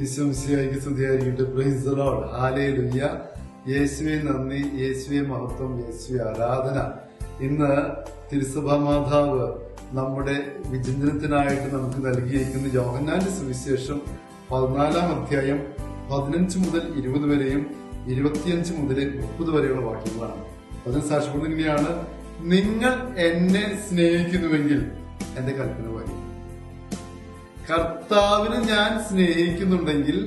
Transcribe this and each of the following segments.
ഈശോമിശിഹായ്ക്ക് സ്തുതിയായിരിക്കട്ടെ. Praise the Lord. Hallelujah. യേശുവേ നന്ദി, യേശുവേ മഹത്വം, യേശുവേ ആരാധന. ഇന്ന് തിരുസഭാ മാതാവ് നമ്മുടെ വിചിന്തനത്തിനായിട്ട് നമുക്ക് നൽകിയിരിക്കുന്ന യോഹന്നാന്റെ സുവിശേഷം 14-ാം അധ്യായം 15 മുതൽ 20 വരെയും 25 മുതൽ 30 വരെയുള്ള വാക്യങ്ങളാണ്. അതിന് സാക്ഷ്യപ്പെടുന്നതിനെയാണ്: നിങ്ങൾ എന്നെ സ്നേഹിക്കുന്നുവെങ്കിൽ എന്റെ കൽപ്പന പാലിക്കും. കർത്താവിനെ ഞാൻ സ്നേഹിക്കുന്നുണ്ടെങ്കിൽ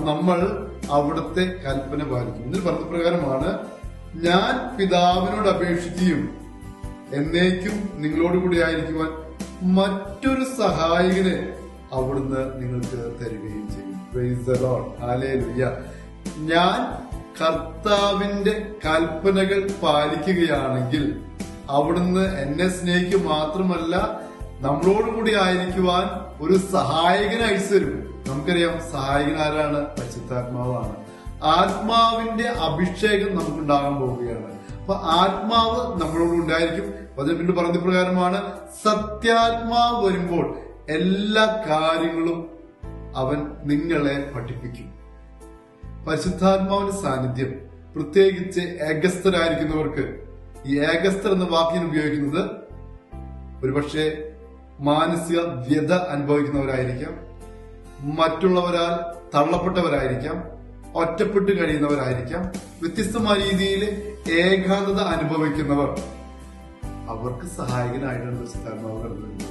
നമ്മൾ അവിടുത്തെ കൽപ്പന പാലിക്കും. ഇതിൽ പറഞ്ഞ പ്രകാരമാണ്: ഞാൻ പിതാവിനോട് അപേക്ഷിക്കുകയും എന്നേക്കും നിങ്ങളോടുകൂടി ആയിരിക്കുവാൻ മറ്റൊരു സഹായകനെ അവിടുന്ന് നിങ്ങൾക്ക് തരികയും ചെയ്യും. Praise the Lord. ഹല്ലേലൂയ. ഞാൻ കർത്താവിന്റെ കൽപ്പനകൾ പാലിക്കുകയാണെങ്കിൽ അവിടുന്ന് എന്നെ സ്നേഹിക്കുക മാത്രമല്ല, നമ്മളോടുകൂടി ആയിരിക്കുവാൻ ഒരു സഹായകനായി തരും. നമുക്കറിയാം, സഹായകൻ ആരാണ്? പരിശുദ്ധാത്മാവാണ്. ആത്മാവിന്റെ അഭിഷേകം നമുക്കുണ്ടാകാൻ പോവുകയാണ്. അപ്പൊ ആത്മാവ് നമ്മളോട് ഉണ്ടായിരിക്കും. അതിന് പിന്നെ പറഞ്ഞ പ്രകാരമാണ്: സത്യാത്മാവ് വരുമ്പോൾ എല്ലാ കാര്യങ്ങളും അവൻ നിങ്ങളെ പഠിപ്പിക്കും. പരിശുദ്ധാത്മാവിന്റെ സാന്നിധ്യം പ്രത്യേകിച്ച് ഏകസ്ഥരായിരിക്കുന്നവർക്ക്, ഈ ഏകസ്ഥർ എന്ന വാക്കിന് ഉപയോഗിക്കുന്നത് ഒരുപക്ഷെ മാനസിക വ്യത അനുഭവിക്കുന്നവരായിരിക്കാം, മറ്റുള്ളവരാൽ തള്ളപ്പെട്ടവരായിരിക്കാം, ഒറ്റപ്പെട്ട് കഴിയുന്നവരായിരിക്കാം, വ്യത്യസ്തമായ രീതിയിൽ ഏകാന്തത അനുഭവിക്കുന്നവർ. അവർക്ക് സഹായകനായിട്ടാണ് പരിശുദ്ധാത്മാവ് കടന്നുവരുന്നത്.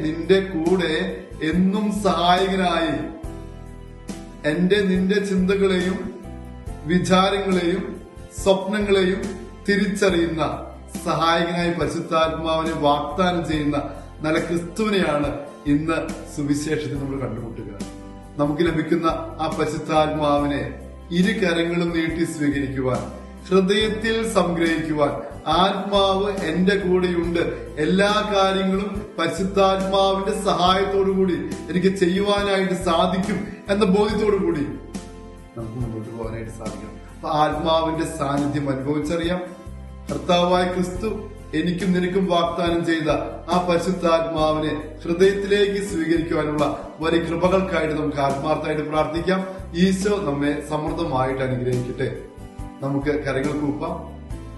നിന്റെ കൂടെ എന്നും സഹായകനായി നിന്റെ ചിന്തകളെയും വിചാരങ്ങളെയും സ്വപ്നങ്ങളെയും തിരിച്ചറിയുന്ന സഹായകനായി പരിശുദ്ധാത്മാവിനെ വാഗ്ദാനം ചെയ്യുന്ന നല്ല ക്രിസ്തുവിനെയാണ് ഇന്ന് സുവിശേഷത്തിൽ നമ്മൾ കണ്ടുമുട്ടുക. നമുക്ക് ലഭിക്കുന്ന ആ പരിശുദ്ധാത്മാവിനെ ഇരു കരങ്ങളും നീട്ടി സ്വീകരിക്കുവാൻ, ഹൃദയത്തിൽ സംഗ്രഹിക്കുവാൻ, ആത്മാവ് എന്റെ കൂടെയുണ്ട്, എല്ലാ കാര്യങ്ങളും പരിശുദ്ധാത്മാവിന്റെ സഹായത്തോടുകൂടി എനിക്ക് ചെയ്യുവാനായിട്ട് സാധിക്കും എന്ന ബോധ്യത്തോടുകൂടി നമുക്ക് മുന്നോട്ട് പോകാനായിട്ട് സാധിക്കണം. അപ്പൊ ആത്മാവിന്റെ സാന്നിധ്യം അനുഭവിച്ചറിയാം. കർത്താവായ ക്രിസ്തു എനിക്കും നിനക്കും വാഗ്ദാനം ചെയ്ത ആ പരിശുദ്ധാത്മാവിനെ ഹൃദയത്തിലേക്ക് സ്വീകരിക്കുവാനുള്ള വലിയ കൃപകൾക്കായിട്ട് നമുക്ക് ആത്മാർത്ഥമായിട്ട് പ്രാർത്ഥിക്കാം. ഈശോ നമ്മെ സമൃദ്ധമായിട്ട് അനുഗ്രഹിക്കട്ടെ. നമുക്ക് കരങ്ങൾ കൂപ്പാം,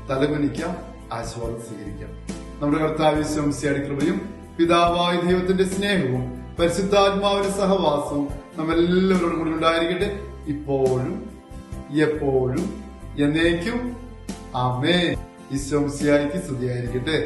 തലകുനിക്കാം, ആശീർവാദം സ്വീകരിക്കാം. നമ്മുടെ കർത്താവ് ഈശോ മിശിഹായുടെ കൃപയും പിതാവായ ദൈവത്തിന്റെ സ്നേഹവും പരിശുദ്ധാത്മാവിന്റെ സഹവാസവും നമ്മെല്ലാവരോടും കൂടി ഉണ്ടായിരിക്കട്ടെ, ഇപ്പോഴും എപ്പോഴും എന്നേക്കും. ആമേൻ. ഈശോ മിശിഹായ്ക്ക് സ്തുതിയായിരിക്കട്ടെ.